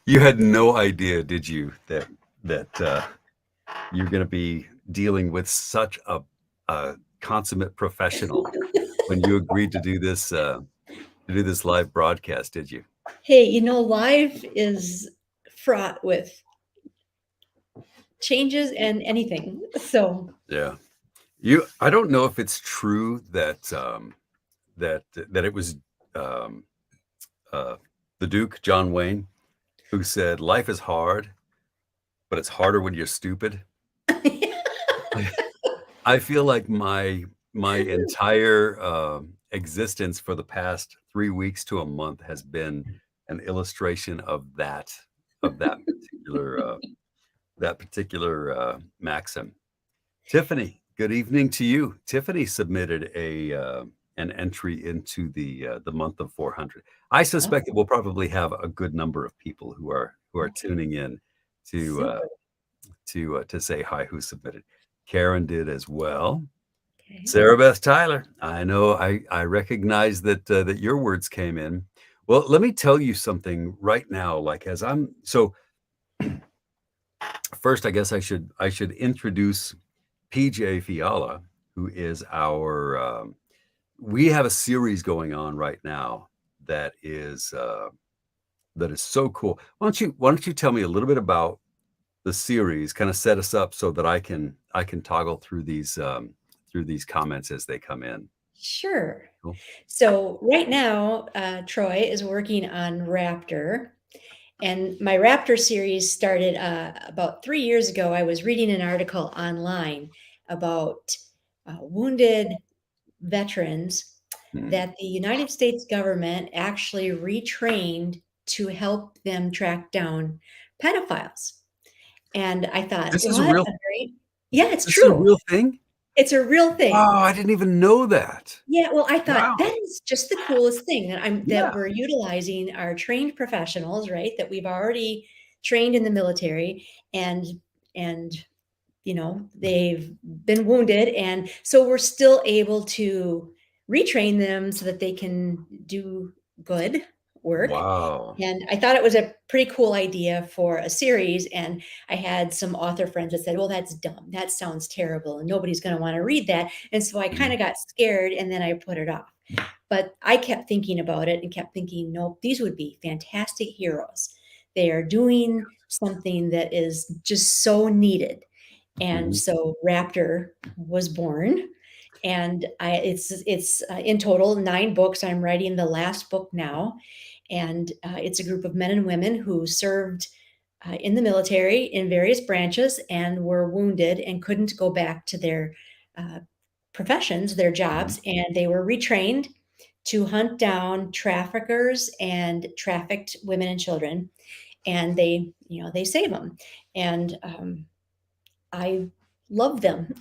You had no idea, did you, that you're going to be dealing with such a consummate professional when you agreed to do this live broadcast, did you? Hey, life is fraught with changes and anything. So, Yeah. I don't know if it's true that it was um, uh, the Duke, John Wayne, who said, "Life is hard, but it's harder when you're stupid." I feel like my entire existence for the past 3 weeks to a month has been an illustration of that particular maxim. Tiffany, good evening to you. Tiffany submitted a an entry into the month of 400. I oh, suspect that we'll probably have a good number of people who are okay, tuning in to super. to say hi who submitted. Karen did as well. Okay. Sarah Beth Tyler, I know I recognize that your words came in. Well, let me tell you something right now. Like as I'm so first, I guess I should introduce PJ Fiala, who is our. We have a series going on right now that is so cool. Why don't you tell me a little bit about the series? Kind of set us up so that I can toggle through these comments as they come in. Sure. Cool. So, right now, Troy is working on Raptor. And my Raptor series started about 3 years ago. I was reading an article online about wounded veterans Hmm. that the United States government actually retrained to help them track down pedophiles. And I thought, This is a what real a great, yeah, it's this is a true. real thing? It's a real thing. Wow, I didn't even know that. Yeah, well, I thought Wow. that is just the coolest thing that Yeah. we're utilizing our trained professionals, right? That we've already trained in the military and and they've been wounded, and so we're still able to retrain them so that they can do good work. Wow. And I thought it was a pretty cool idea for a series. And I had some author friends that said, well, that's dumb. That sounds terrible. And nobody's going to want to read that. And so I kind Mhm. of got scared and then I put it off. But I kept thinking about it and kept thinking, nope, these would be fantastic heroes. They are doing something that is just so needed. And Mhm. so Raptor was born. And it's in total 9 books. I'm writing the last book now, and it's a group of men and women who served in the military in various branches and were wounded and couldn't go back to their uh, professions, their Mhm. jobs, and they were retrained to hunt down traffickers and trafficked women and children, and they save them, and I love them.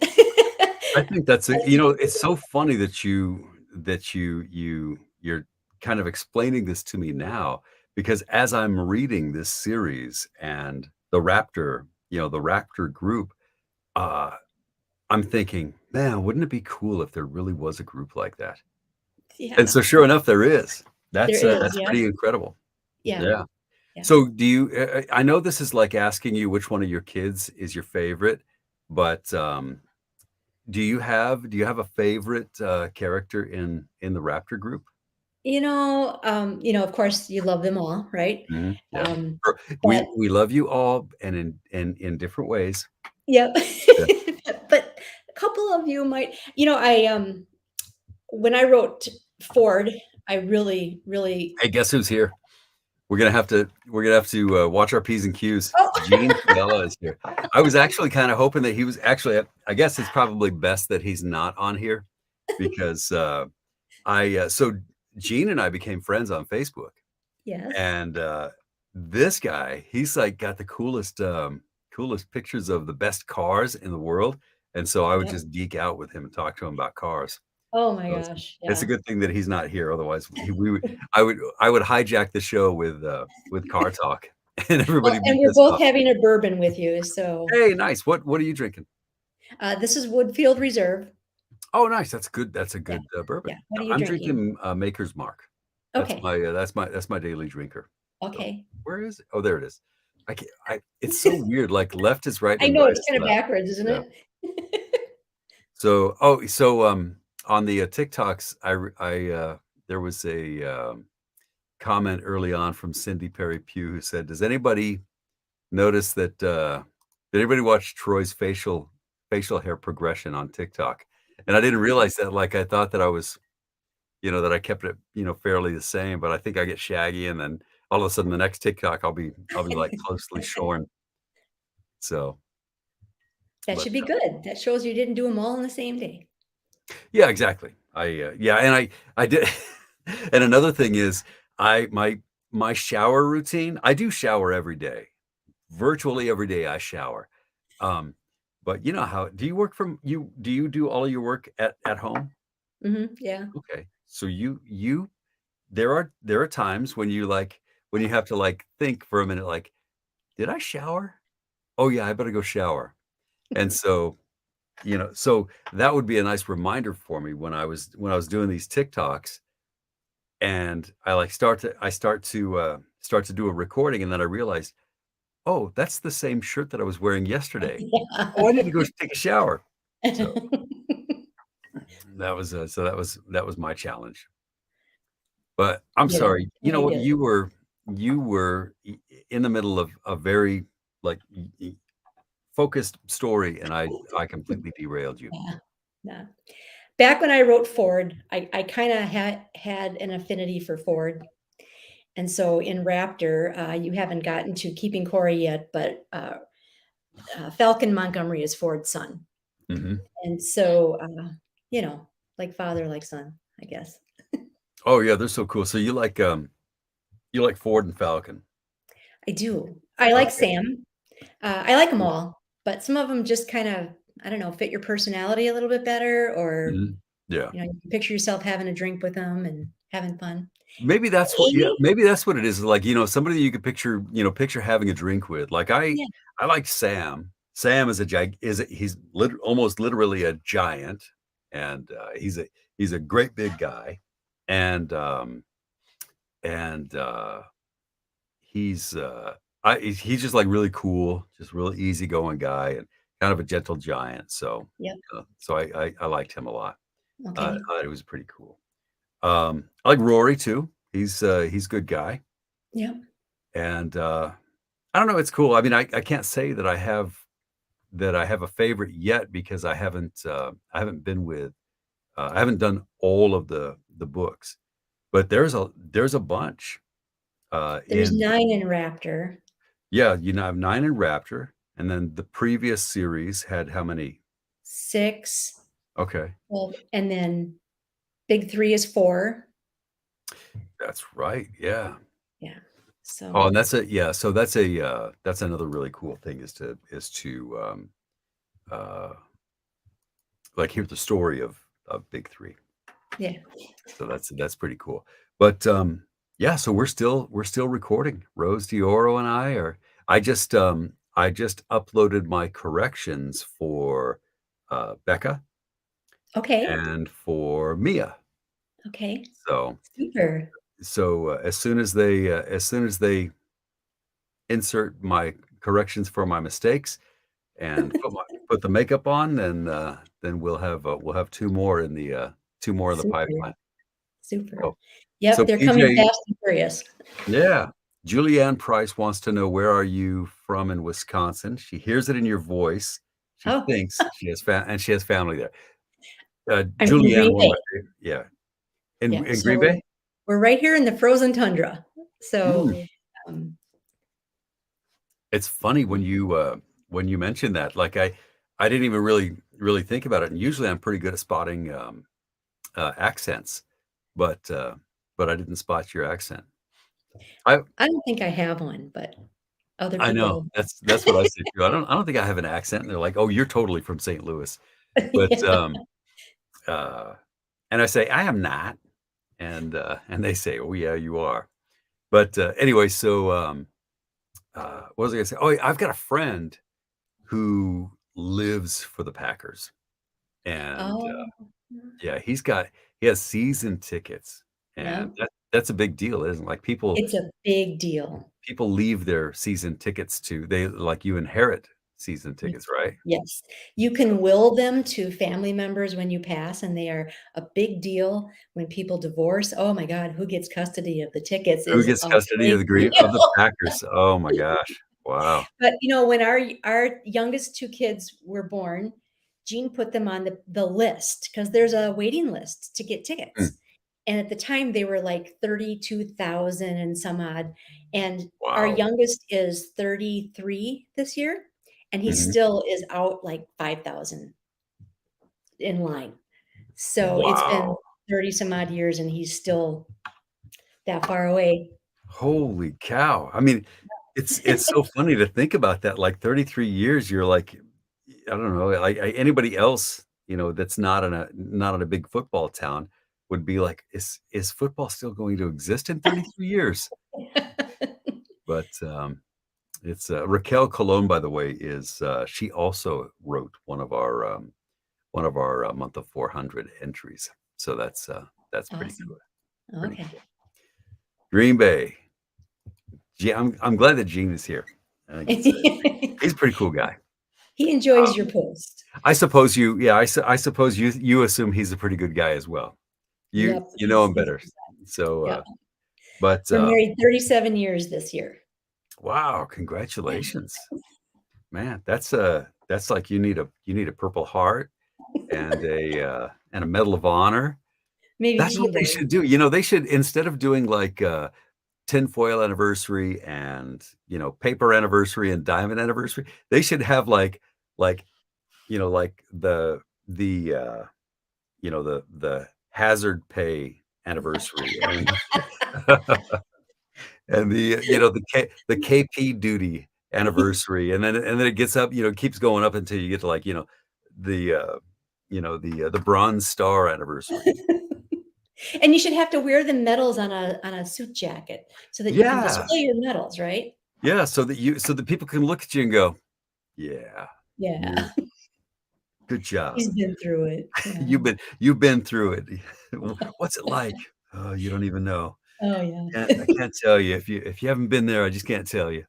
I think it's so funny that you're kind of explaining this to me now because as I'm reading this series and the Raptor group, uh, I'm thinking, man, wouldn't it be cool if there really was a group like that? And Yeah, so sure enough, there is. there is. That's Yep. pretty incredible. Yeah. Yeah. Yeah. So do you I know this is like asking you which one of your kids is your favorite, but do you have a favorite character in the Raptor group? Of course, you love them all, right? Mhm, yeah. Um, Or but we love you all and in different ways. yep. Yeah. But a couple of you might, when I wrote Ford, I really, really. Hey, guess who's here? We're gonna have to watch our P's and Q's. Oh, Gene Fiala is here. I was actually kind of hoping that he was actually. I guess it's probably best that he's not on here because I so Gene and I became friends on Facebook, yes. and this guy, he's like got the coolest pictures of the best cars in the world, and so I would Yep. just geek out with him and talk to him about cars. Oh my So gosh. it's a Yeah. good thing that he's not here. Otherwise, we would I would hijack the show with car talk, and Well, everybody'd be and we're pissed both off. having a bourbon with you. So Hey, nice. What are you drinking? this is Woodfield Reserve. Oh, nice. That's good. That's a Yeah. good Yeah. bourbon. What are you I'm drinking? drinking Maker's Mark. Okay. That's my daily drinker. So, Okay. where is it? Oh, there it is. I can't it's so weird, like, left is right I and know right it's is kinda left. backwards, isn't Yeah. it? On the, TikToks, there was a, comment early on from Cindy Perry Pugh who said, "Does anybody notice that, did anybody watch Troy's facial hair progression on TikTok?" And I didn't realize that, like, I thought that I was that I kept it, fairly the same, but I think I get shaggy, and then all of a sudden, the next TikTok, I'll be, like, closely shorn. So, That but, should be good. That shows you didn't do them all in the same day. yeah, exactly. Yeah, and I did and another thing is I my shower routine, I do shower every day. Virtually every day I shower. Um, but you know how do you work from you do you do all of your work at home? Mhm, yeah. Okay. So there are times when when you have to, like, think for a minute, like, "Did I shower? Oh, yeah, I better go shower." And so that would be a nice reminder for me when I was doing these TikToks, and start to do a recording, and then I realized, "Oh, that's the same shirt that I was wearing yesterday. Oh, I need to go take a shower." So, that was my challenge. But I'm Get it. sorry, you No, know I what? get it. You were in the middle of a very, like, focused story, and I completely derailed you. Yeah, yeah. Back when I wrote Ford, I kinda had an affinity for Ford, and so in Raptor, you haven't gotten to Keeping Corey yet, but, Falcon Montgomery is Ford's son, Mhm. and so, like father, like son, I guess. Oh, yeah, they're so cool. So you like Ford and Falcon. I do. I like Okay. Sam. I like 'em Cool. all, but some of them just kind of, I don't know, fit your personality a little bit better, or, Mhm. Yeah. you can picture yourself having a drink with them and having fun. Yeah, Amy? maybe that's what it is, like, somebody you could picture having a drink with. Like, Yeah. I like Sam. Sam is a gig is a he's almost literally a giant, and, he's a great big guy, and, and, he's, he's just, like, really cool, just really easygoing guy and kind of a gentle giant, so, Yep. I liked him a lot. I Okay. thought he was pretty cool. I like Rory too. He's a good guy, Yep. and, I don't know, it's cool. I mean, I can't say that I have a favorite yet because I haven't been with I haven't done all of the books, but there's a bunch, There's in 9 in Raptor, yeah, I have 9 in Raptor, and then the previous series had how many? 6, Okay, well, and then Big 3 is 4. that's right, yeah. Yeah. Oh, So, and so that's another really cool thing is to uh, like, hear the story of Big 3. yeah. So that's pretty cool. But, yeah, so we're still recording. Rose DiOro and I just uploaded my corrections for, Becca Okay. and for Mia. Okay. So Super. as soon as they insert my corrections for my mistakes and put the makeup on, then we'll have 2 more in the, 2 more in the Super. pipeline. Super. So Yep, so they're coming PJ fast and furious. Yeah. Julianne Price wants to know, "Where are you from in Wisconsin?" She hears it in your voice. She Oh, thinks she has family there. I'm from Julianne, Green one of Bay. my favorite yeah. Yeah, In so Green Bay? we're right here in the frozen tundra. So, Mm. um, It's funny when you mention that, like, I didn't even really think about it, and usually I'm pretty good at spotting, accents, but, uh but I didn't spot your accent. I I don't think I have one, but other I know. people. That's what I say too. I don't think I have an accent, and they're like, "Oh, you're totally from St. Louis." But, Yeah. uh and I say, "I am not." And they say, "Oh, yeah, you are." But, anyway, what was I gonna say? Oh, yeah, I've got a friend who lives for the Packers, and, Oh, yeah, he has season tickets, and yep. that's a big deal, isn't it? Like, It's a big deal. people leave their season tickets to they like, you inherit season Y tickets, right? Yes. You can will them to family members when you pass, and they are a big deal when people divorce. Oh my god, who gets custody of the tickets Who is gets a custody of big the deal. Green of the Packers? Oh my gosh. Wow. But, when our youngest 2 kids were born, Jean put them on the list because there's a waiting list to get Mm, tickets. And at the time, they were like 32,000 and some odd, and our wow. youngest is 33 this year, and he Mhm. still is out like 5,000 in line. So it's been Wow. 30 some odd years, and he's still that far away. Holy cow. I mean, it's so funny to think about that, like, 33 years, you're like, I don't know, like, anybody else, that's not in a big football town would be like, "Is football still going to exist in 33 years?" But, it's, Raquel Colon, by the way, she also wrote one of our month of 400 entries. So that's pretty Awesome. cool, pretty Okay. cool. Green Bay. I'm glad that Gene is here. I think he's a pretty cool guy. He enjoys your Um, post. I suppose I suppose you assume he's a pretty good guy as well. You Yep, you know him he's a better. good guy. So, Yep. but, We're married 37 years this year. wow, congratulations. Man, that's like you need a Purple Heart and a Medal of Honor. Maybe That's what Jean they does. should do. They should instead of doing like, tinfoil anniversary and, paper anniversary and diamond anniversary, they should have like, like the hazard pay anniversary and and the KP duty anniversary, and then it gets up, it keeps going up until you get to like, the Bronze Star anniversary. And you should have to wear the medals on a suit jacket so that you can Yeah. display your medals, right? Yeah, so that people can look at you and go, "Yeah, Yeah. you're good job. He's been through it. Yeah. You've been through it. What's it like? Oh, you don't even know. Oh, yeah. I can't tell you. If you haven't been there, I just can't tell you."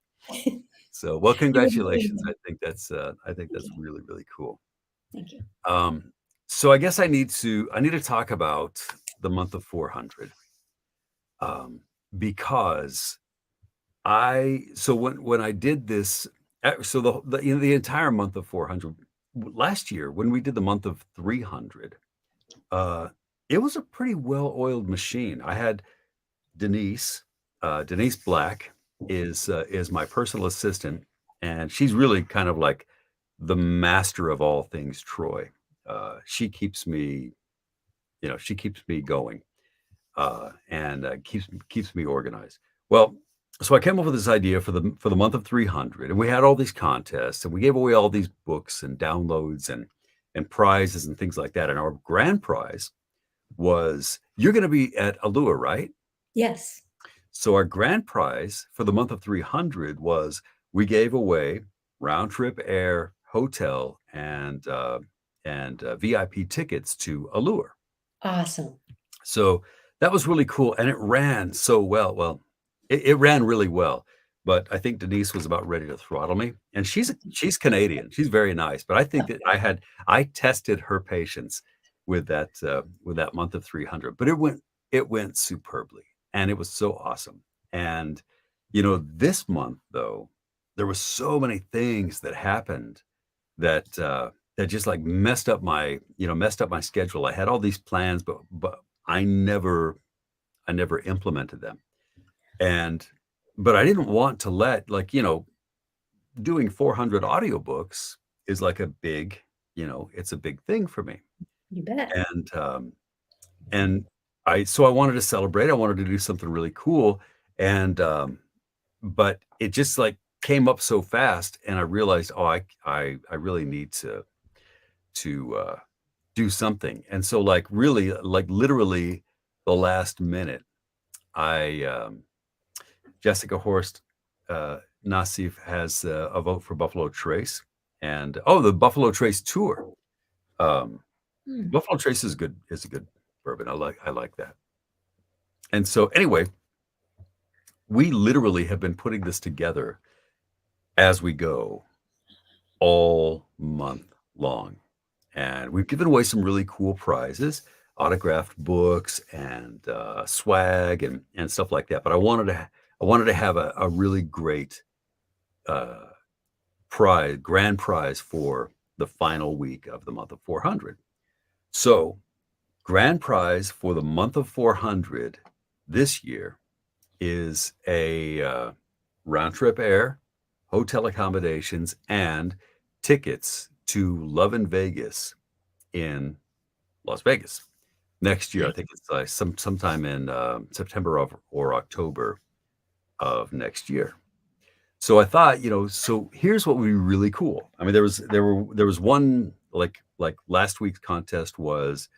So, well, You wouldn't believe congratulations. him. I think that's Yeah. really, really cool. Thank you. So I guess I need to talk about the month of 400, because when I did this, so the entire month of 400 last year when we did the month of 300, uh, it was a pretty well-oiled machine. I had Denise Black is my personal assistant, and she's really kind of like the master of all things Troy. She keeps me going, and keeps me organized. Well, so I came up with this idea for the month of 300, and we had all these contests, and we gave away all these books and downloads and prizes and things like that. And our grand prize was you're going to be at Alua, right? Yes. So our grand prize for the month of 300 was we gave away round trip air, hotel, and VIP tickets to Allure. Awesome. So that was really cool, and it ran so well. Well, it ran really well, but I think Denise was about ready to throttle me, and she's Canadian. She's very nice, but I think that I tested her patience with that month of 300, but it went superbly, and it was so awesome. And this month though, there was so many things that happened that just like messed up my schedule. I had all these plans, but I never implemented them. And but I didn't want to let doing 400 audiobooks is like it's a big thing for me. You bet. And so I wanted to celebrate. I wanted to do something really cool. And but it just like came up so fast, and I realized, oh, I really need to do something. And so like really like literally the last minute, I Jessica Horst Nassif has a vote for Buffalo Trace, and the Buffalo Trace tour. Um, Hmm. Buffalo Trace is good. Is a good bourbon. I like that. And so anyway, we literally have been putting this together as we go all month long. And we've given away some really cool prizes, autographed books and swag and stuff like that. But I wanted to have a really great uh, grand prize for the final week of the month of 400. So, grand prize for the month of 400 this year is a round trip air, hotel accommodations, and tickets to Love in Vegas in Las Vegas next year. I think it's sometime in September or October of next year. So I thought, so here's what would be really cool. I mean, there was one like last week's contest was,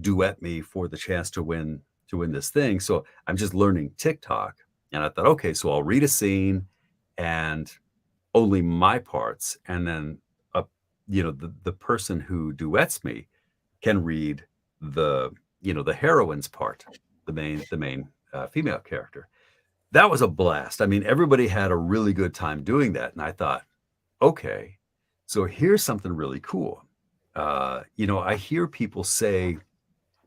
duet me for the chance to win this thing. So I'm just learning TikTok, and I thought, okay, so I'll read a scene and only my parts, and then the person who duets me can read the heroine's part, the main female character. That was a blast. I mean, everybody had a really good time doing that, and I thought, okay, so here's something really cool. I hear people say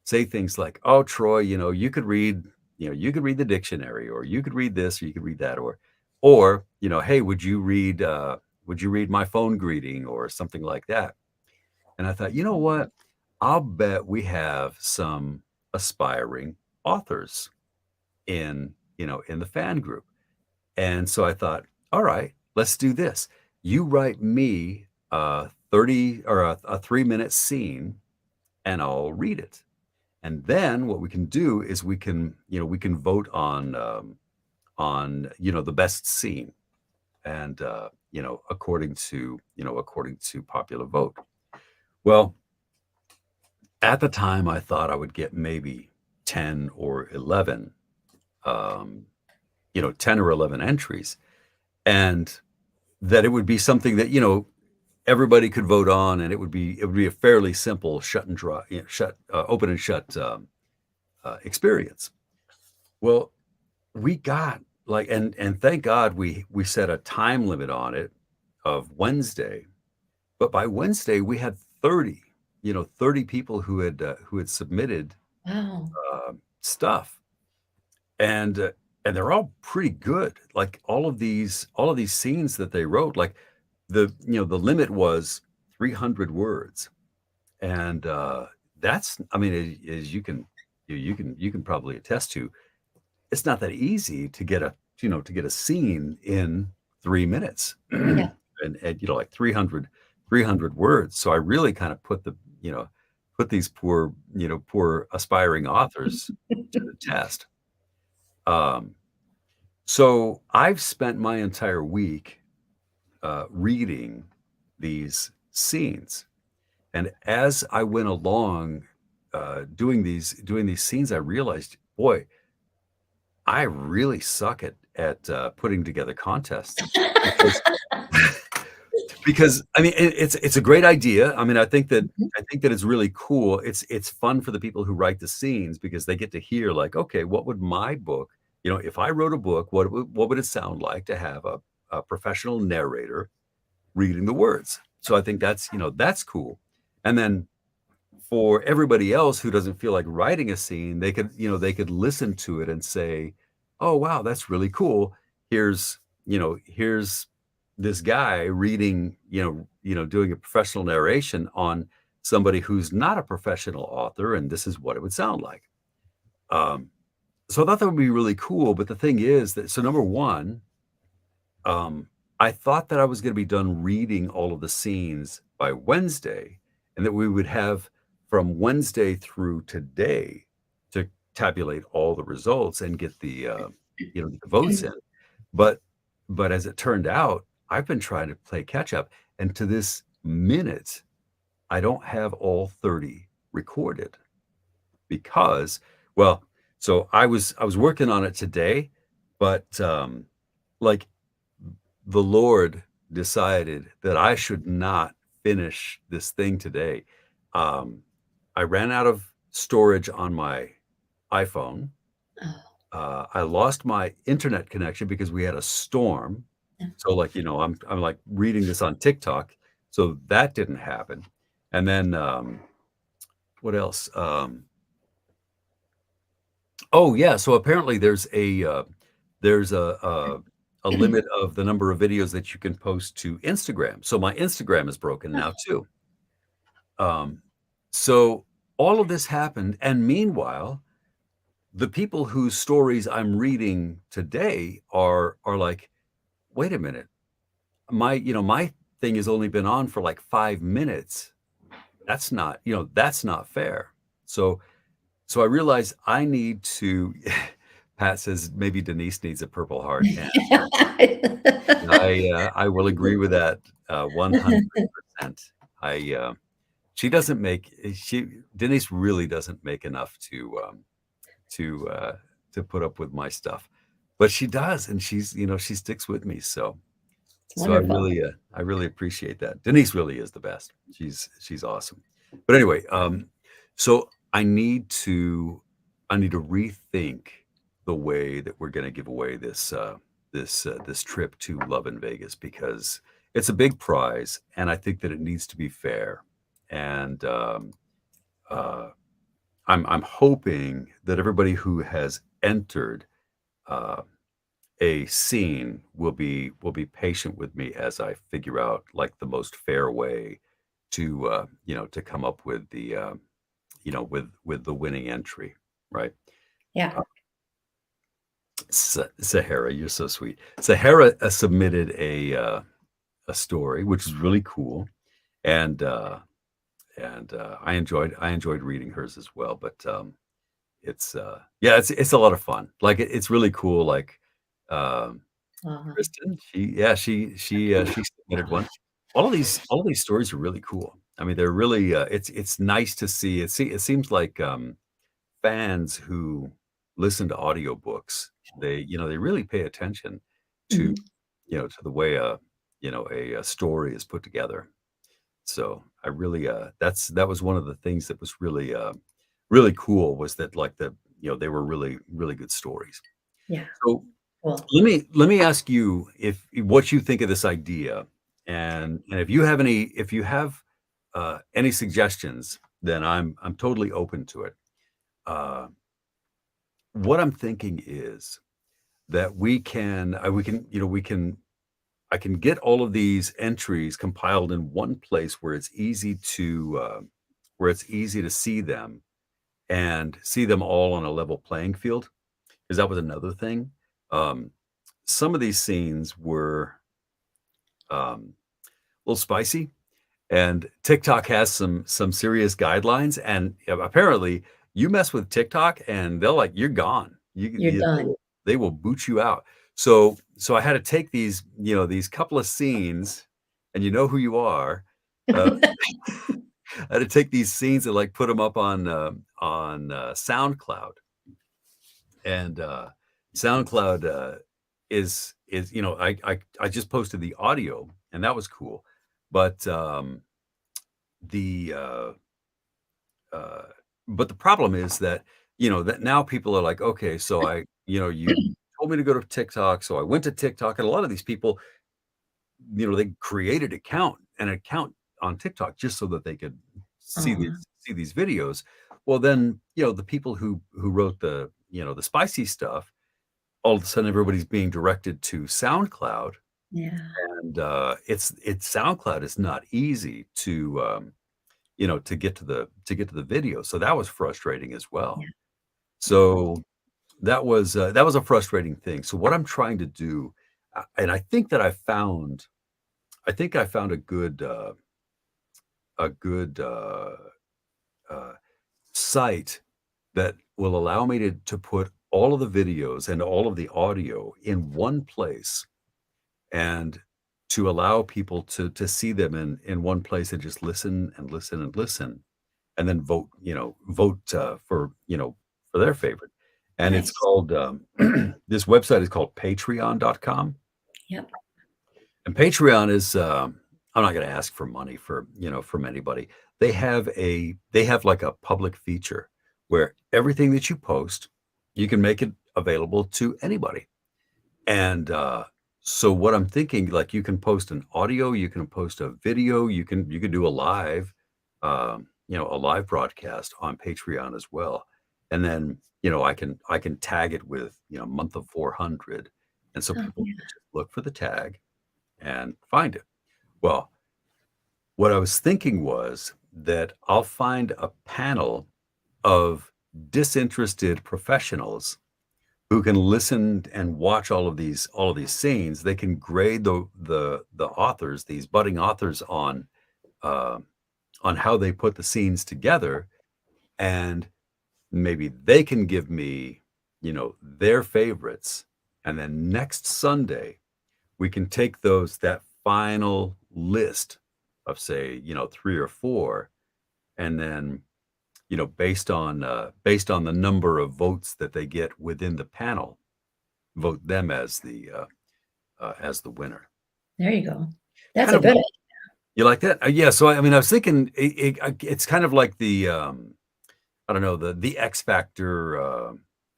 things like, "Oh, Troy, you could read the dictionary, or you could read this, or you could read that, or hey, would you read my phone greeting or something like that?" And I thought, you know what? I'll bet we have some aspiring authors in the fan group. And so I thought, all right, let's do this. You write me a 30 or a 3-minute scene and I'll read it. And then what we can do is we can vote on the best scene and according to popular vote. Well, at the time I thought I would get maybe 10 or 11 um 10 or 11 entries, and that it would be something that everybody could vote on, and it would be a fairly simple shut and dry, open and shut experience. Well, we got like, and thank God we set a time limit on it of Wednesday, but by Wednesday we had 30 people who had submitted Wow. stuff, and and they're all pretty good. Like all of these scenes that they wrote, like the limit was 300 words, and that's, I mean, as you can probably attest to, it's not that easy to get a scene in 3 minutes, Yeah. and like 300 words. So I really kind of put these poor aspiring authors to the test. Um, So I've spent my entire week reading these scenes, and as I went along doing these scenes, I realized, boy, I really suck at putting together contests, because because I mean it's a great idea. I mean, Mhm. I think that it's really cool. It's fun for the people who write the scenes because they get to hear, like, okay, what would my book, if I wrote a book, what would it sound like to have a professional narrator reading the words? So I think that's cool. And then for everybody else who doesn't feel like writing a scene, they could listen to it and say, "Oh, wow, that's really cool. Here's this guy reading, doing a professional narration on somebody who's not a professional author, and this is what it would sound like." Um, so I thought that would be really cool. But the thing is that, so number one, um, I thought that I was gonna be done reading all of the scenes by Wednesday, and that we would have from Wednesday through today to tabulate all the results and get the votes in. But but as it turned out, I've been trying to play catch up, and to this minute, I don't have all 30 recorded because, well, so I was working on it today, but, like, the Lord decided that I should not finish this thing today. Um, I ran out of storage on my iPhone, Oh, I lost my internet connection because we had a storm. yeah. So, like, I'm like reading this on TikTok, so that didn't happen. And then, what else? Oh, yeah, so apparently there's a limit of the number of videos that you can post to Instagram. So my Instagram is broken Oh, now too. Um, so all of this happened, and meanwhile, the people whose stories I'm reading today are like, "Wait a minute, my thing has only been on for, like, 5 minutes. That's not fair." So I realized I need to Pat says, "Maybe Denise needs a Purple Heart," and I will agree with that, 100%. I, she doesn't make she Denise really doesn't make enough to, uh, to put up with my stuff, but she does, and she sticks with me, It's so wonderful. I really appreciate that. Denise really is the best. She's awesome. But anyway, so I need to rethink the way that we're gonna give away this trip to Love in Vegas because it's a big prize, and I think that it needs to be fair. And uh, I'm hoping that everybody who has entered uh, a scene will be patient with me as I figure out like the most fair way to come up with with the winning entry, right? Yeah. Uh, Sahara, you're so sweet. Sahara submitted a story, which is really cool, and I enjoyed reading hers as well. But yeah, it's a lot of fun. Like it's really cool. Like um, Uh, Kristen, she submitted one. All of these stories are really cool. I mean, they're really, it's nice to see. It seems like, fans who listen to audiobooks, they really pay attention to, mhm. to the way a story is put together. So I really, that was one of the things that was really, really cool was that like they were really, really good stories. Yeah. So Cool. let me ask you if what you think of this idea, and if you have any suggestions, then I'm totally open to it. Uh, what I'm thinking is that I can get all of these entries compiled in one place where it's easy to see them and see them all on a level playing field. Because that was another thing. Um, some of these scenes were a little spicy, and TikTok has some serious guidelines, and apparently you mess with TikTok and they'll like you're gone. You're done. They will boot you out. So I had to take these couple of scenes, and you know who you are. Uh, I had to take these scenes and like put them up on SoundCloud, and SoundCloud is I just posted the audio, and that was cool, but the uh, but the problem is that that now people are like, okay, so you told me to go to TikTok, so I went to TikTok, and a lot of these people, they created an account on TikTok just so that they could Aw, see these videos. Well, then the people who wrote the spicy stuff, all of a sudden everybody's being directed to SoundCloud, yeah, and it's SoundCloud is not easy to get to the video. So that was frustrating as well. yeah, yeah, So that was a frustrating thing. So what I'm trying to do, and I think I found a good uh, site that will allow me to put all of the videos and all of the audio in one place and to allow people to see them in one place and just listen and listen and listen and then vote for their favorite. And it's nice. called this website is called patreon.com. Yep. And Patreon is I'm not going to ask for money from anybody. They have like a public feature where everything that you post You can make it available to anybody. And so what I'm thinking, like you can post an audio, you can post a video, you can do a live, a live broadcast on Patreon as well. And then, I can tag it with, month of 400. And so Oh, people yeah. can just look for the tag and find it. Well, what I was thinking was that I'll find a panel of disinterested professionals who can listen and watch all of these scenes. They can grade the authors, these budding authors, uh, on how they put the scenes together, and maybe they can give me, their favorites, and then next Sunday we can take that final list of, say, 3 or 4, and then, based on the number of votes that they get within the panel, vote them as the winner. There you go. That's Kind a of good like, idea. you like that? Yeah, so I mean, I was thinking it's kind of like I don't know, the X Factor,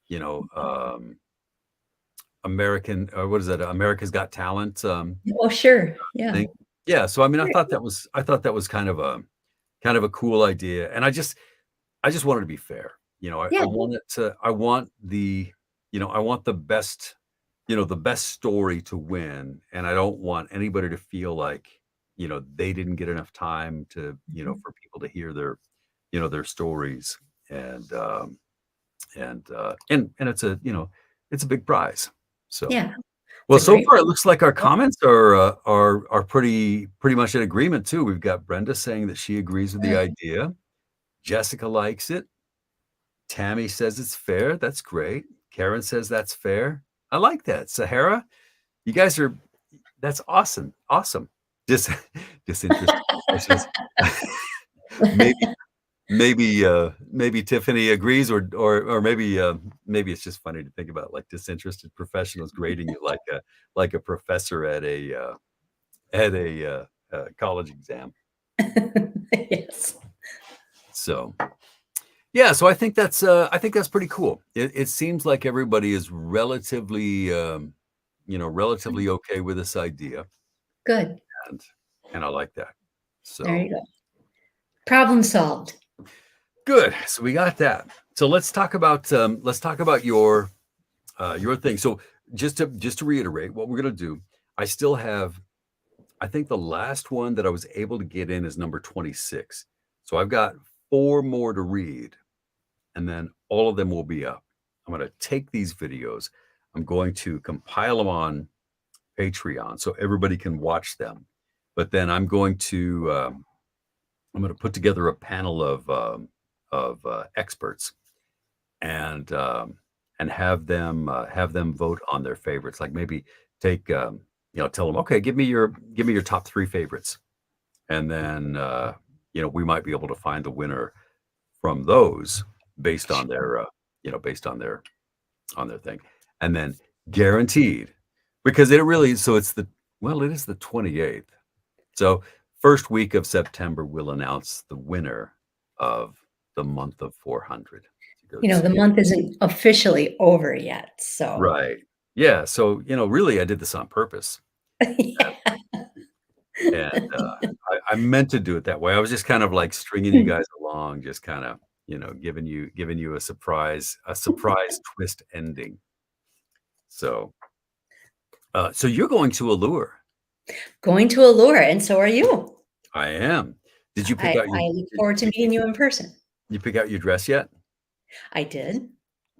you know, um, American, what is that? America's Got Talent, Oh, sure. Yeah. thing. Yeah, so I mean, I Very thought cool. that was kind of a cool idea, and I just wanted to be fair. I Yeah. want it to I want the best story to win, and I don't want anybody to feel like, they didn't get enough time to, Mhm. for people to hear their stories. And it's a big prize. So, Yeah. It's well, a so great far it looks like our one. comments are pretty much in agreement too. We've got Brenda saying that she agrees with the Good. idea. Jessica likes it. Tammy says it's fair. That's great. Karen says that's fair. I like that. Sahara, you guys are that's awesome. Awesome. Dis Disinterested professionals. Maybe maybe Tiffany agrees, or maybe it's just funny to think about, like, disinterested professionals grading you like a professor at a college exam. Yes. So, yeah, so I think that's pretty cool. It seems like everybody is relatively okay with this idea, Good. and I like that. There So, you go. Problem solved. good. So we got that. So let's talk about your thing. So just to reiterate what we're gonna do, I still have, I think the last one that I was able to get in is number 26. So I've got 4 more to read, and then all of them will be up. I'm gonna take these videos, I'm going to compile them on Patreon so everybody can watch them. But then I'm gonna put together a panel of experts, and have them vote on their favorites. Like, maybe take tell them, okay, give me your top 3 favorites, and then we might be able to find the winner from those, based on their thing. And then, guaranteed, because it is the 28th. So, first week of September, we'll announce the winner of the month of 400. To go The to month isn't officially over yet, so Right. Yeah, so, really, I did this on purpose, yeah. and, I meant to do it that way. I was just kind of, like, stringing you guys along, just kinda, giving you a surprise twist ending. So, so you're going to Allure. Going to Allure, and so are you. I am. Did you pick I out your I look did forward to did meeting you in person. you pick out your dress yet? I did.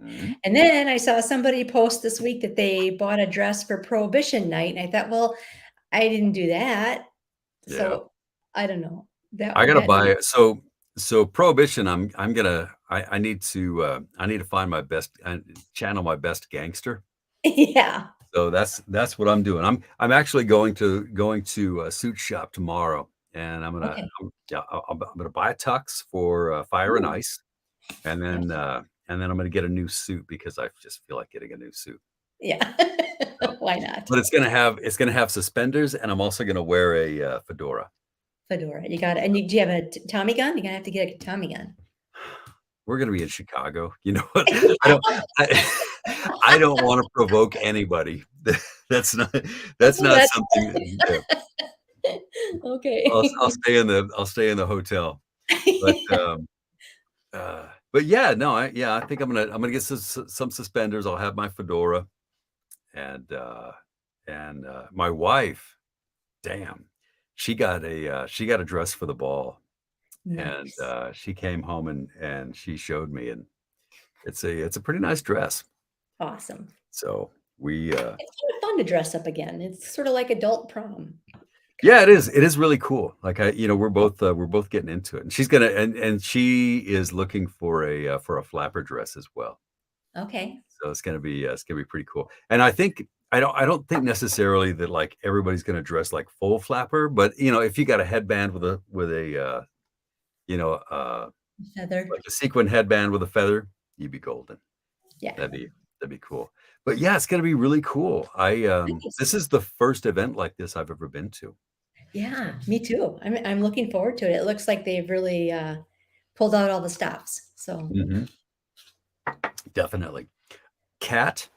Mhm. And then I saw somebody post this week that they bought a dress for Prohibition night, and I thought, "Well, I didn't do that." Yeah. So, I don't know. I gotta That buy needs it. So Prohibition, I need to find my best channel my best gangster. Yeah. So that's what I'm doing. I'm actually going to a suit shop tomorrow, and Okay. yeah, I'm gonna buy a tux for Fire and Ooh, Ice, and yes. then I'm gonna get a new suit because I just feel like getting a new suit. Yeah. So, Why not? but it's gonna have suspenders, and I'm also gonna wear a fedora. Fedora. You got it. And do you have a Tommy gun? You're gonna have to get a Tommy gun. we're gonna be in Chicago. You know what? I don't I I don't wanna provoke anybody. That's not that's Oh, not that's something yeah. I'll okay. stay in the hotel. But, but yeah, no, I think I'm gonna get some suspenders. I'll have my fedora and, my wife, damn, she got a dress for the ball, and, Nice. she came home and she showed me, and it's a pretty nice dress. Awesome. So we, It's kind of fun to dress up again. It's sort of like adult prom, yeah, kind it is really cool. Like, we're both getting into it, and she's gonna and she is looking for a flapper dress as well. of. Okay. So it's gonna be pretty cool. And I don't think necessarily that, like, everybody's gonna dress like full flapper, but, if you got a headband you know, uh, Feather. like a sequin headband with a feather, you'd be golden. Yeah. That'd be that'd be cool. But yeah, it's gonna be really cool. Nice. This is the first event like this I've ever been to. So, Yeah, me too. I'm looking forward to it. It looks like they've really pulled out all the stops. So mhm, definitely. Cat,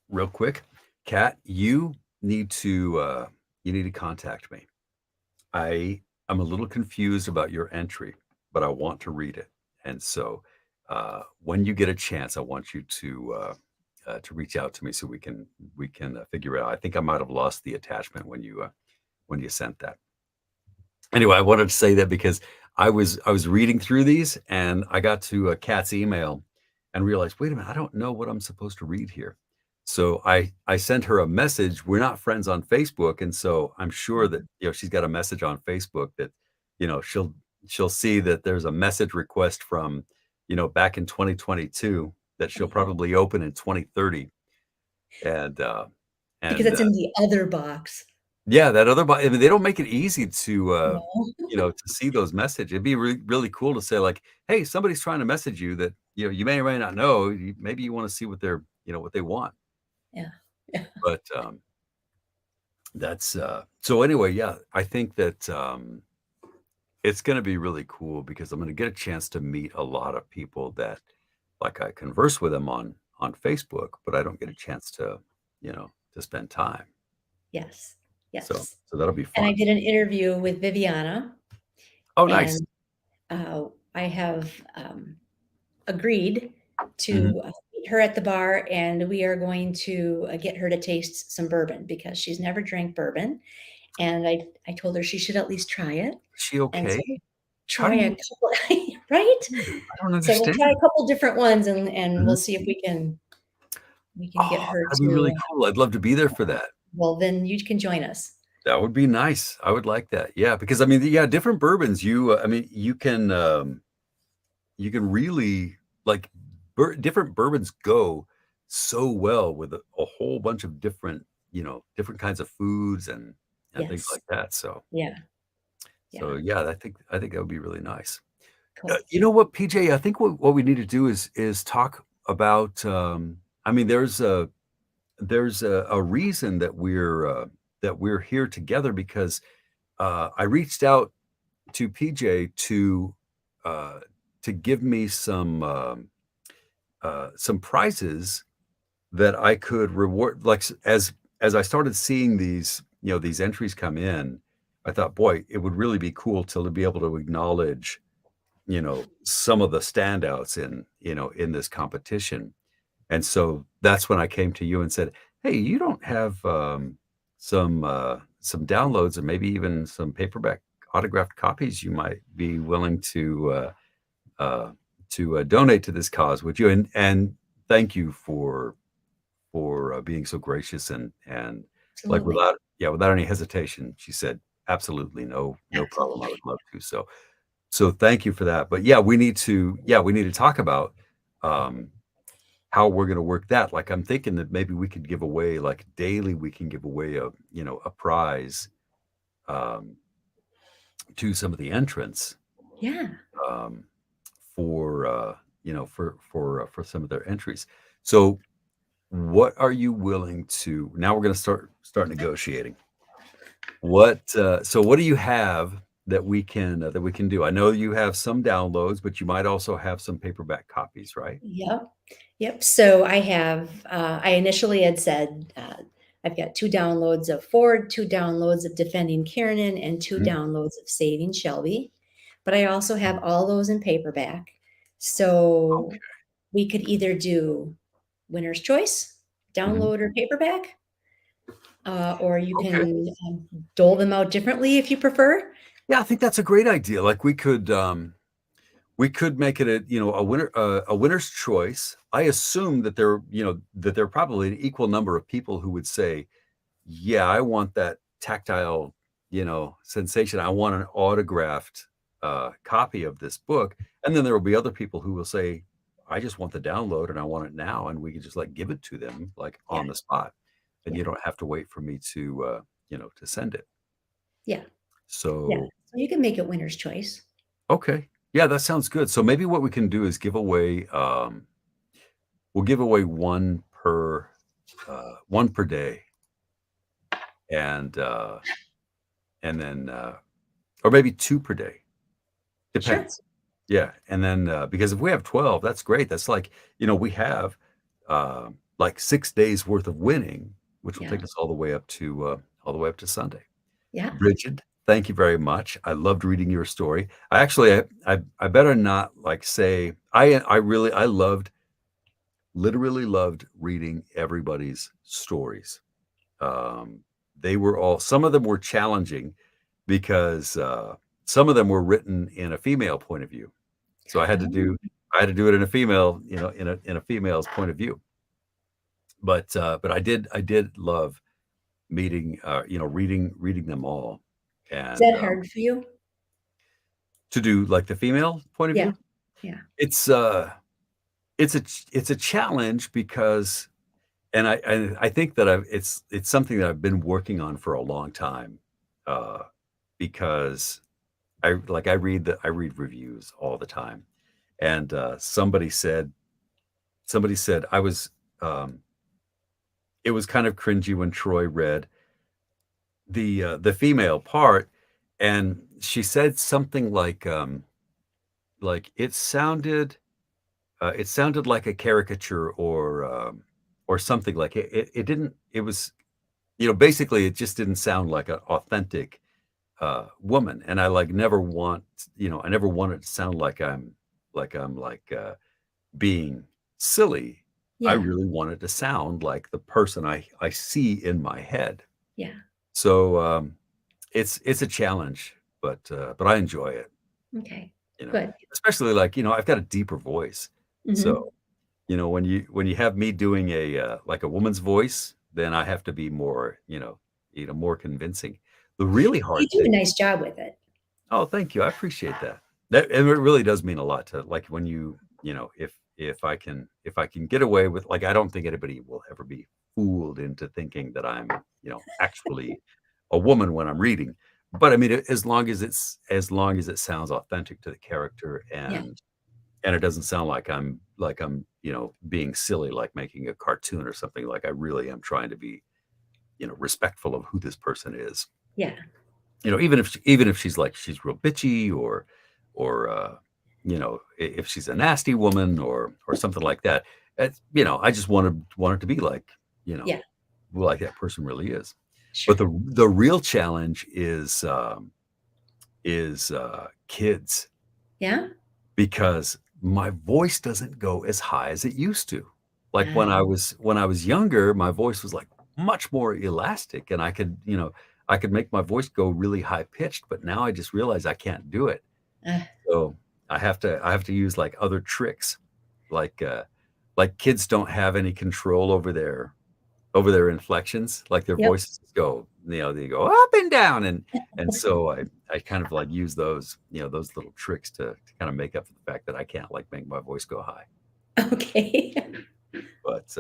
real quick. Cat, you need to contact me. I am a little confused about your entry, but I want to read it. And so, when you get a chance, I want you to reach out to me so we can figure it out. I think I might have lost the attachment when you sent that. Anyway, I wanted to say that because I was reading through these and I got to a Kat's email and realized, wait a minute, I don't know what I'm supposed to read here. So I sent her a message. We're not friends on Facebook, and so I'm sure that she's got a message on Facebook that she'll see that there's a message request from back in 2022 that she'll probably open in 2030, and because and it's in the other box. yeah, that other I mean, they don't make it easy No. to see those messages. It'd be really cool to say like, "Hey, somebody's trying to message you that, you may or may not know. Maybe you wanna see what what they want." Yeah. Yeah. But, so anyway, yeah, I think that, it's gonna be really cool because I'm gonna get a chance to meet a lot of people that, like, I converse with them on Facebook, but I don't get a chance to spend time. Yes. So Yes. so that'll be And I fun. did an interview with Viviana, Oh, nice. and I have agreed Mhm. to meet her at the bar, and we are going to get her to taste some bourbon because she's never drank bourbon. And I told her she should at least try it. Is she And so okay? How try do a you couple, right? I don't So we'll try understand. a couple different ones, and Mhm. we'll see if we can get Oh, her that'd be to. really cool. I'd love to be there for that. Well, then you can join us. That would be nice. I would like that. Yeah, because I mean, yeah, different bourbons, I mean, you can really like different bourbons go so well with a whole bunch of different kinds of foods and things Yes. like that. So Yeah. so Yeah. yeah, I think that would be really nice. Cool. You know what, PJ? I think what we need to do is talk about. I mean, there's a reason that we're here together because I reached out to PJ uh, to give me some prizes that I could reward. Like as I started seeing these entries come in, I thought, boy, it would really be cool to be able to acknowledge some of the standouts in this competition. And so that's when I came to you and said, "Hey, you don't have, some downloads and maybe even some paperback autographed copies you might be willing uh, donate to this cause, would you?" And thank you for being so gracious and, like, Absolutely. without any hesitation, she said, "Absolutely, no problem, I Absolutely. would love to." So thank you for that. But yeah, we need to talk about, um how we're gonna work that. Like, I'm thinking that maybe we could give away, like, daily, we can give away a prize, um, to some of the entrants, Yeah. um, for some of their entries. So, what are you willing to now we're gonna start negotiating. So what do you have? that we can do? I know you have some downloads, but you might also have some paperback copies, right? Yep. Yep. So I initially had said, I've got 2 downloads of Ford, 2 downloads of Defending Kiernan, and 2 Mhm. downloads of Saving Shelby, but I also have all those in paperback. So Okay. we could either do winner's choice, Mhm. download or paperback, or you Okay. can, dole them out differently if you prefer. Yeah, I think that's a great idea. Like we could make it a, a winner's choice. I assume that that there are probably an equal number of people who would say, "Yeah, I want that tactile, sensation. I want an autographed copy of this book." And then there will be other people who will say, "I just want the download and I want it now," and we can just like give it to them like Yeah, on the spot, and yeah, you don't have to wait for me to to send it. yeah, yeah. So So you can make it winner's choice. okay, yeah, that sounds good. So maybe what we can do is give away. We'll give away one per day, and then or maybe two per day, Sure. depends. Yeah, and then, because if we have 12, that's great. That's like, we have, like 6 days worth of winning, which will Yeah, take us all the way up to Sunday. yeah. Bridget, thank you very much. I loved reading your story. I actually I better not, like, say I literally loved reading everybody's stories. Um, they were all some of them were challenging because, some of them were written in a female point of view. So Oh, I had to do it in a female, in a female's point of view. But I did love reading them all, is and, that hard for you? to do, like, the female point of Yeah, view, yeah. it's, it's a challenge because I think that it's something that I've been working on for a long time, uh, because I read reviews all the time, and, somebody said um it was kind of cringy when Troy read the female part, and she said something like it sounded like a caricature or something like it didn't it was basically it just didn't sound like an authentic woman, and I like never want I never want it to sound like I'm being silly. I Yeah, really want it to sound like the person I see in my head. yeah. So, it's a challenge, but I enjoy it, Okay, you know, good. especially like, I've got a deeper voice. So, Mhm. when you have me doing like a woman's voice, then I have to be more, more convincing. The really You hard do a thing. nice job with it. Oh, thank you. I appreciate that. That and it really does mean a lot to like when if I can get away with like I don't think anybody will ever be fooled into thinking that I'm, actually a woman when I'm reading. But I mean, as long as it sounds authentic to the character Yeah, and it doesn't sound like I'm, being silly like making a cartoon or something like I really am trying to be, respectful of who this person is. yeah, Even if she's like she's real bitchy or if she's a nasty woman or something like that. I just want it to be you know yeah, like that person really is. But sure. the real challenge is kids Yeah? because my voice doesn't go as high as it used to. Like Ah, when I was younger, my voice was like much more elastic and I could make my voice go really high pitched, but now I just realize I can't do it. ah, So I have to use like other tricks. Like like kids don't have any control over their inflections. Like their yep. voices go, they go up and down and so I kind of like use those, those little tricks to kind of make up for the fact that I can't like make my voice go high. Okay. But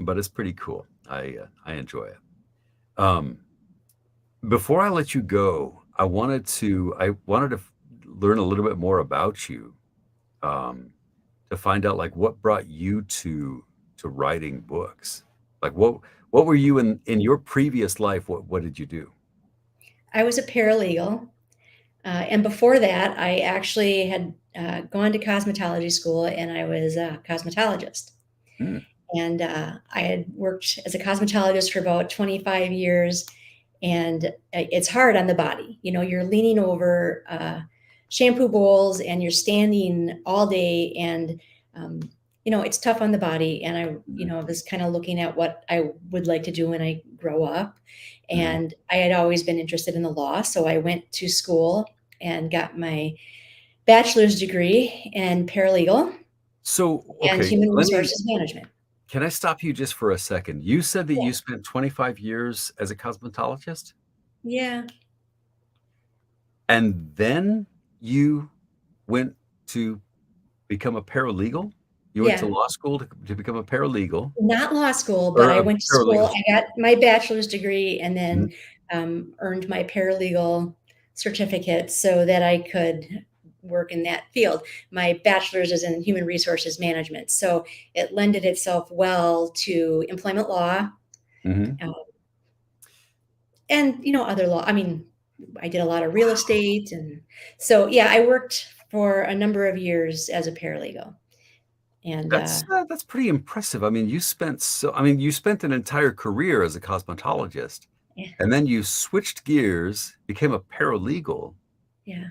but it's pretty cool. I enjoy it. Um, before I let you go, I wanted to learn a little bit more about you, um, to find out like what brought you to writing books. Like what were you in your previous life? What did you do? I was a paralegal. And before that, I actually had gone to cosmetology school, and I was a cosmetologist. Mm, And I had worked as a cosmetologist for about 25 years, and it's hard on the body. You know, you're leaning over shampoo bowls and you're standing all day, and um, it's tough on the body. And mhm, was kind of looking at what I would like to do when I grow up. mhm. And I had always been interested in the law, so I went to school and got my bachelor's degree in paralegal So, and okay, human let me resources management. can I stop you just for a second? You said that Yeah. you spent 25 years as a cosmetologist, Yeah. and then you went to become a paralegal? You went to Yeah. law school to become a paralegal Not law school, but or I a went to paralegal? school. I got my bachelor's degree and Mhm. then earned my paralegal certificate so that I could work in that field. My bachelor's is in human resources management, so it lended itself well to employment law, Mhm. uh, and other law. I mean, I did a lot of real estate, and so yeah, I worked for a number of years as a paralegal, and That's pretty impressive. I mean, you spent an entire career as a cosmetologist, yeah, and then you switched gears, became a paralegal, yeah,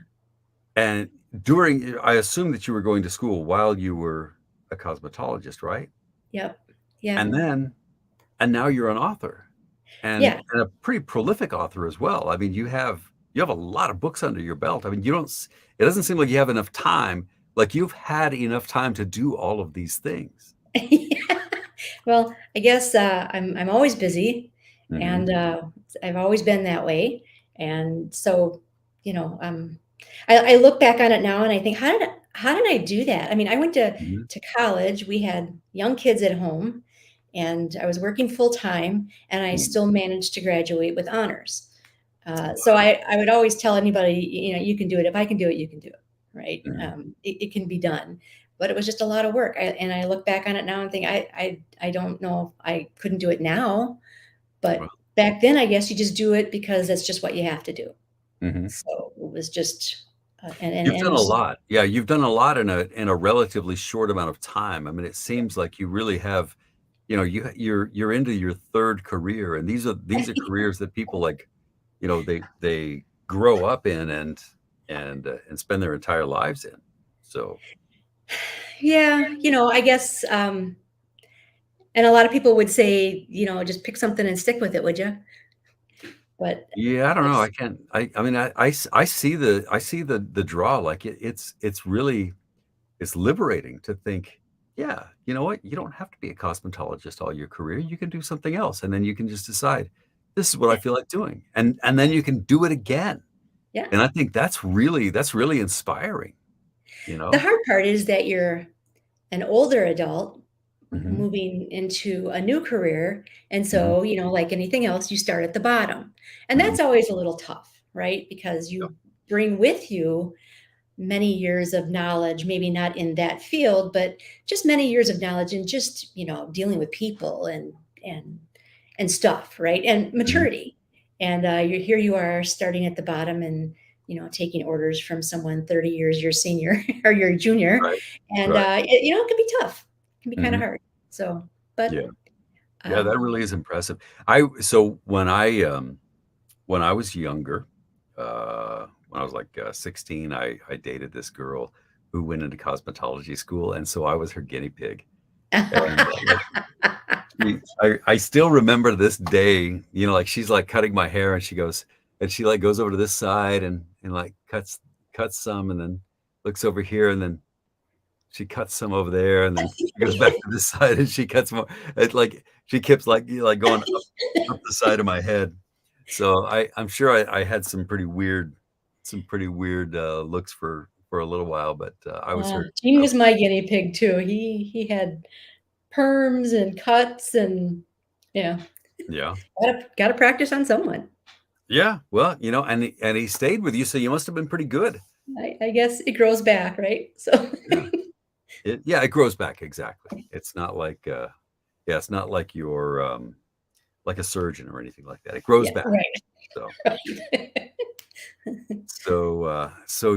and during I assume that you were going to school while you were a cosmetologist, right? yep, yep, And then and now you're an author, yeah. and a pretty prolific author as well. I mean, you have a lot of books under your belt. I mean, you don't s it doesn't seem like you have enough time, like you've had enough time to do all of these things. Yeah. Well, I guess, I'm always busy, Mhm, and, I've always been that way, and so, you know, um, I look back on it now and I think, how did I do that? I mean, I went mhm, to college, we had young kids at home, and I was working full-time, and I mhm. still managed to graduate with honors. So Wow. I would always tell anybody, you can do it. If I can do it, you can do it, right? Mhm. It can be done, but it was just a lot of work. And I look back on it now and think, I don't know if I couldn't do it now, Well, but back then, I guess you just do it because that's just what you have to do. mhm. So it was just, and You've done and a s- lot. Yeah, you've done a lot in a relatively short amount of time. I mean, it seems like you really have, you're into your 3rd career, and these are careers that people, like, they grow up in and spend their entire lives in. So, yeah, I guess, and a lot of people would say, just pick something and stick with it, would you? But yeah, I don't know, that's I can't I mean, I see the draw, like, it's really it's liberating to think, "Yeah, you know what? You don't have to be a cosmetologist all your career, you can do something else, and then you can just decide, 'This is what I yeah, feel like doing,' and then you can do it again." yeah. And I think that's really inspiring, you The know? hard part is that you're an older adult Mhm, moving into a new career. And mhm, so, like anything else, you start at the bottom. And mhm, that's always a little tough, right? Because yep, you bring with you many years of knowledge, maybe not in that field, but just many years of knowledge and just, dealing with people and and stuff, right? And mhm, maturity. And you are starting at the bottom and taking orders from someone 30 years your senior or your junior, right, and right, it can be tough. It can be kind of mhm, hard. So, but yeah, yeah, uh, that really is impressive. I so when I was younger, when I was, like, 16, I dated this girl who went into cosmetology school, and so I was her guinea pig, and, like, I still remember this day, like, she's, like, cutting my hair, and she, like, goes over to this side and, like, cuts some, and then looks over here, and then she cuts some over there, and then she goes back to this side, and she cuts more. It's like she keeps, like, going up the side of my head. So I'm sure I had some pretty weird, looks for a little while, but, I was her Gene I was my guinea pig too. He had perms and cuts, and yeah, yeah. gotta practice on someone. Yeah, well, and he stayed with you, so you must have been pretty good. I guess it grows back, right? So Yeah. It grows back, exactly. It's not like, yeah, it's not like you're, like a surgeon or anything like that. It grows yeah, back. right. So, So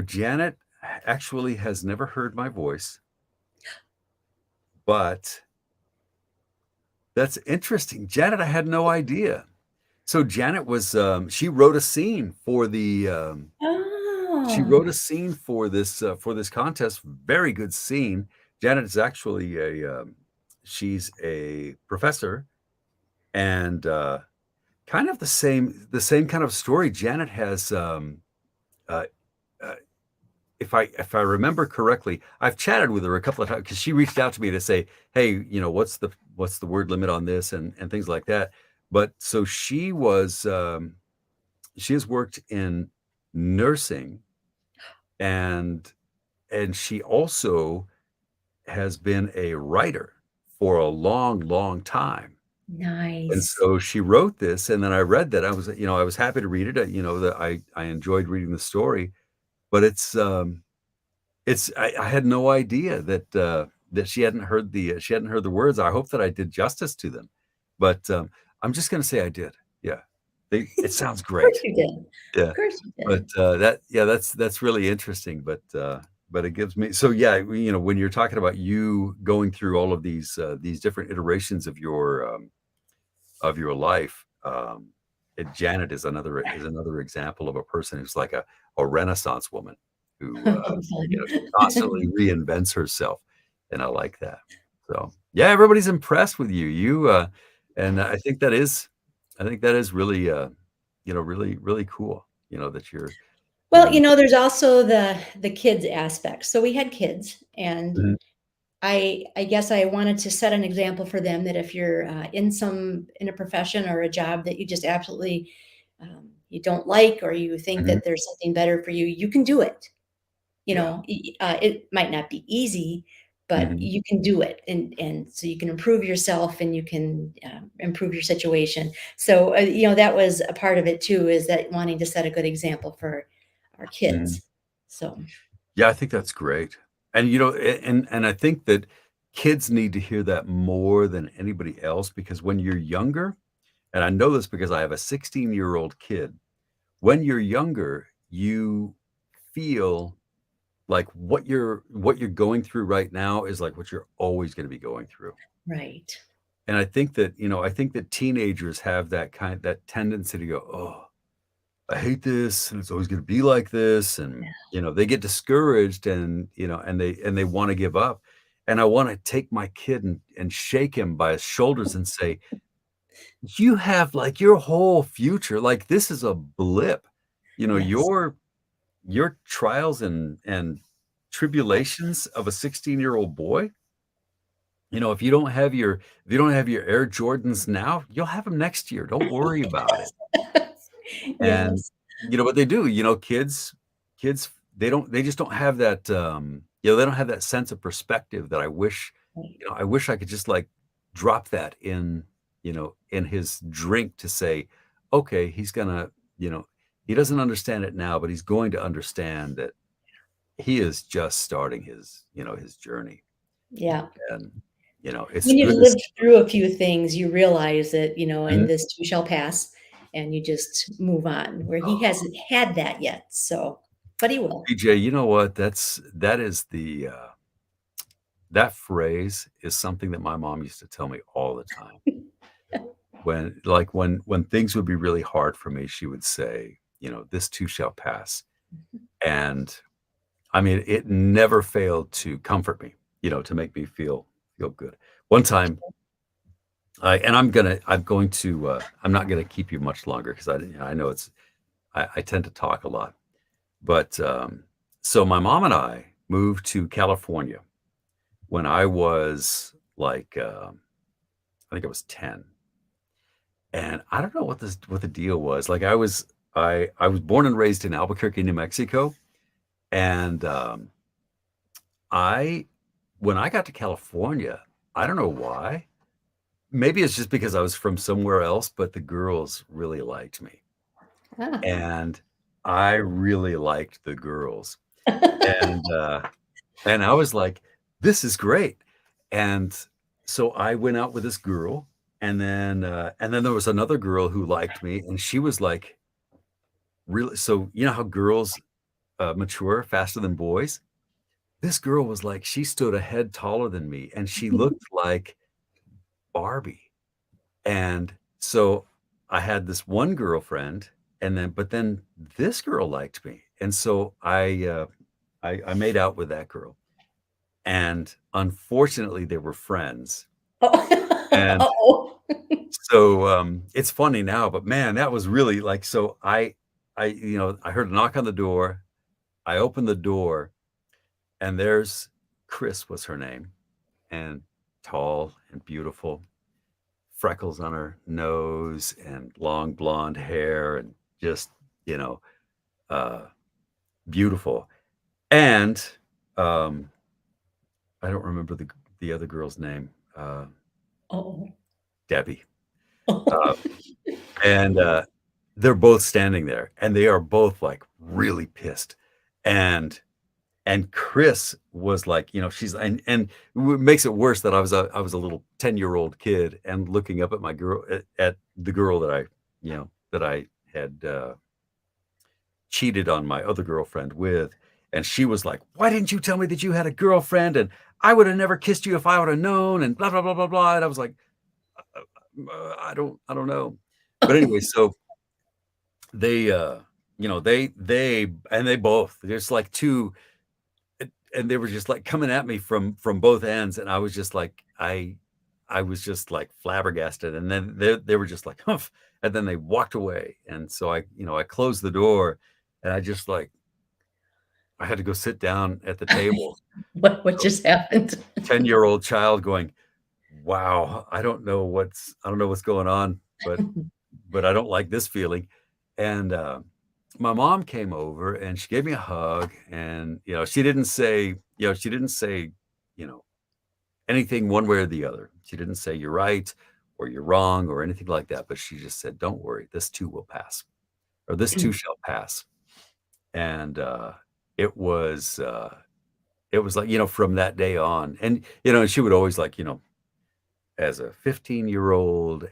Janet actually has never heard my voice, but that's interesting. Janet, I had no idea. So Janet was, she wrote a scene for she Oh, wrote a scene for this contest. Very good scene. Janet is actually she's a professor and kind of the same kind of story. Janet has, uh, uh, if I remember correctly, I've chatted with her a couple of times because she reached out to me to say, "Hey, what's the word limit on this?" and things like that. But so she has worked in nursing and she also has been a writer for a long, long time. And nice. so she wrote this, and then I read that. I was happy to read it. That I enjoyed reading the story, but I had no idea that she hadn't heard the words. I hope that I did justice to them, but I'm just going to say I did. Yeah, it sounds Of course great. you did. Of Yeah, course you but did. that's really interesting. But it gives me so yeah. When you're talking about you going through all of these different iterations of your life. Janet is another example of a person who's like a Renaissance woman who she constantly Fun. reinvents herself, and I like that. So yeah, everybody's impressed with you. And I think that is really really really cool. That Well, you. there's also the kids aspect. So we had kids, and Mhm, I guess I wanted to set an example for them that if you're in a profession or a job that you just absolutely you don't like, or you think mhm, that there's something better for you, you can do it. yeah. It might not be easy, but Mhm, you can do it, and so you can improve yourself and you can improve your situation. So that was a part of it too, is that wanting to set a good example for our mhm. kids. So Yeah, I think that's great. And, and I think that kids need to hear that more than anybody else because when you're younger, and I know this because I have a 16-year-old kid, when you're younger, you feel like what you're going through right now is like what you're always going to be going through. right. And I think that teenagers have that tendency to go, "Oh, I hate this, and it's always gonna be like this," and, they get discouraged and they wanna give up, and I wanna take my kid and shake him by his shoulders and say, "You have, like, your whole future, like, this is a blip." Yes. Your trials and tribulations of a 16-year-old boy, if you don't have your Air Jordans now, you'll have them next year, don't worry about it. And, Yes. what they do, kids, they just don't have that, they don't have that sense of perspective that Right. I wish I could just, like, drop that in his drink to say, "Okay, he's gonna," he doesn't understand it now, but he's going to understand that he is just starting his journey. Yeah. And, it's When you've good as lived through a few things, you realize that, and Mhm. this too shall pass, and you just move on, where he hasn't had that yet, so but he will. PJ, you know what? That phrase is something that my mom used to tell me all the time. When things would be really hard for me, she would say, "This too shall pass." And, I mean, it never failed to comfort me, to make me feel good. One time, I'm not gonna keep you much longer because I know I tend to talk a lot. But, so my mom and I moved to California when I was, like, I think I was 10. And I don't know what the deal was. Like, I was born and raised in Albuquerque, New Mexico, and, I when I got to California, I don't know why. Maybe it's just because I was from somewhere else, but the girls really liked me, Ah. and I really liked the girls. And, I was like, "This is great." And so I went out with this girl, and then there was another girl who liked me, and she was like really, so you know how girls mature faster than boys? This girl was like, she stood a head taller than me, and she looked like Barbie. And so I had this one girlfriend, and then this girl liked me, and so I made out with that girl, and unfortunately, they were friends, Oh, and uh-oh. so, it's funny now, but man, that was really like, so I heard a knock on the door. I opened the door, and there's Chris was her name, and tall and beautiful, freckles on her nose and long blonde hair, and just, you know, uh, beautiful. And, um, I don't remember the other girl's name, Oh. Debbie. Uh, and, they're both standing there, and they are both, like, really pissed. And Chris was like, she's and what makes it worse that I was a little 10-year-old kid and looking up at my girl at the girl that I had, cheated on my other girlfriend with, and she was like, "Why didn't you tell me that you had a girlfriend? And I would have never kissed you if I would have known," and blah, blah, blah, blah, blah, and I was like, I don't know." But anyway, so they, they both, there's like 2, and they were just like coming at me from both ends, and I was just like, I was just like flabbergasted, and then they were just like, "Humph," and then they walked away, and so I closed the door, and I just like I had to go sit down at the table. What So just happened? 10-year-old child going, "Wow, I don't know what's going on, but I don't like this feeling." And my mom came over and she gave me a hug, and she didn't say, you know, anything one way or the other. She didn't say you're right or you're wrong or anything like that, but she just said, "Don't worry, this too will pass, or this too shall pass." And it was like, from that day on. And she would always, like, as a 15-year-old,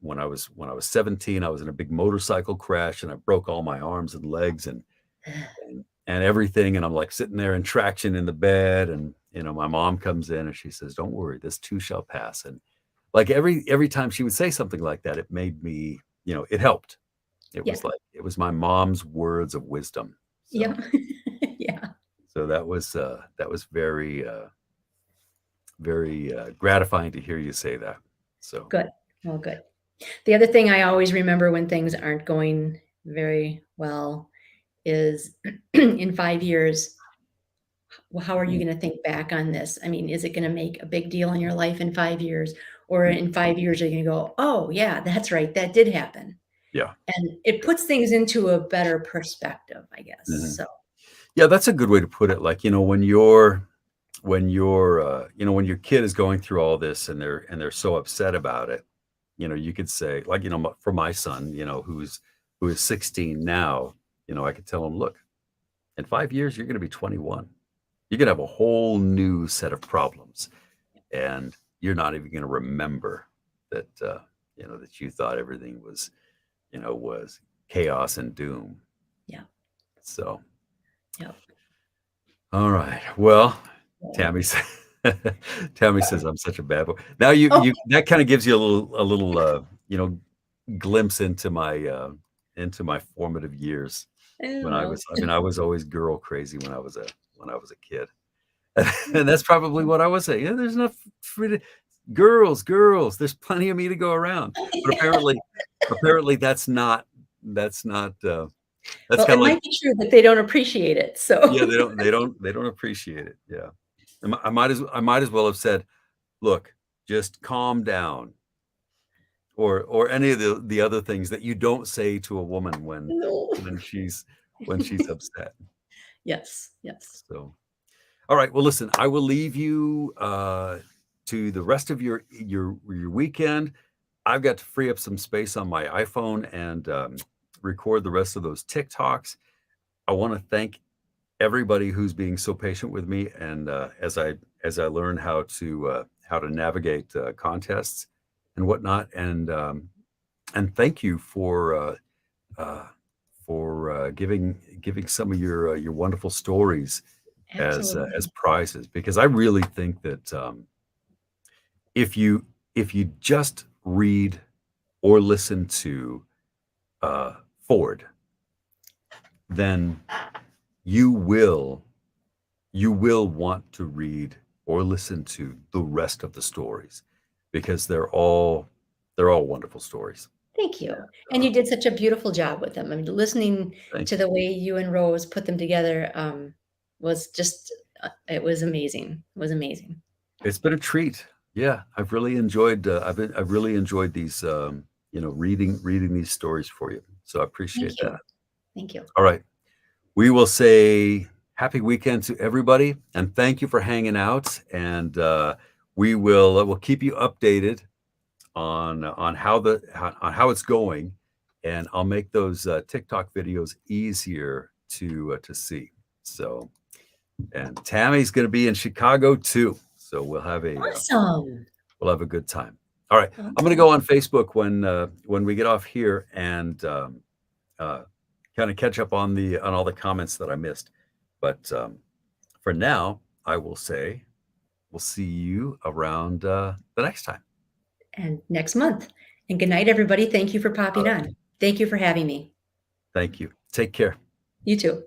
when I was 17, I was in a big motorcycle crash and I broke all my arms and legs and everything, and I'm like sitting there in traction in the bed, and my mom comes in and she says, "Don't worry, this too shall pass." And like every time she would say something like that, it made me, it helped. It Yeah. was like it was my mom's words of wisdom. Yeah. So Yeah. so that was very very gratifying to hear you say that. So Good. Well, good. The other thing I always remember when things aren't going very well is in 5 years, well, how are you mm, gonna think back on this? I mean, is it gonna make a big deal in your life in 5 years? Or mm, in 5 years, are you gonna go, "Oh, yeah, that's right, that did happen." yeah. And it puts things into a better perspective, I guess, Mhm. so Yeah, that's a good way to put it. Like, when your kid is going through all this and they're so upset about it, you could say, like, for my son, who is 16 now, I could tell him, "Look, in 5 years you're going to be 21. You're going to have a whole new set of problems, and you're not even going to remember that that you thought everything was chaos and doom." yeah, So, yeah. all right. Well, So Tammy says, Tammy says I'm such a bad boy. Now you oh, that kind of gives you a little glimpse into my formative years I don't when I know. was I mean I was always girl crazy when I was a kid. And that's probably what I was saying. Yeah, there's enough for girls, there's plenty of me to go around. But apparently that's Well, kind it of like, might be true that they don't appreciate it, yeah, so they don't appreciate it. Yeah. I might as well have said, "Look, just calm down," or any of the other things that you don't say to a woman when no. when she's when she's upset. Yes, yes. So, all right, well, listen, I will leave you to the rest of your weekend. I've got to free up some space on my iPhone and record the rest of those TikToks. I want to thank everybody who's being so patient with me, and as I learn how to navigate contests and whatnot, and thank you for giving some of your wonderful stories as Absolutely. prizes, because I really think that if you just read or listen to Ford, then you will want to read or listen to the rest of the stories, because they're all wonderful stories. Thank you. And you did such a beautiful job with them. I mean, listening Thank to you. the way you and Rose put them together, was just, it was amazing. It was amazing. It's been a treat. Yeah, I've really enjoyed these reading these stories for you. So I appreciate Thank that. you. Thank you. All right. We will say happy weekend to everybody, and thank you for hanging out. And we'll keep you updated on how it's going, and I'll make those TikTok videos easier to see. So, and Tammy's going to be in Chicago too, so Awesome. we'll have a good time. All right, I'm going to Awesome. go on Facebook when we get off here, and uh, kind of catch up on all the comments that I missed. But for now, I will say we'll see you around the next time. And next month. And good night, everybody. Thank you for All popping right. on. Thank you for having me. Thank you. Take care. You too.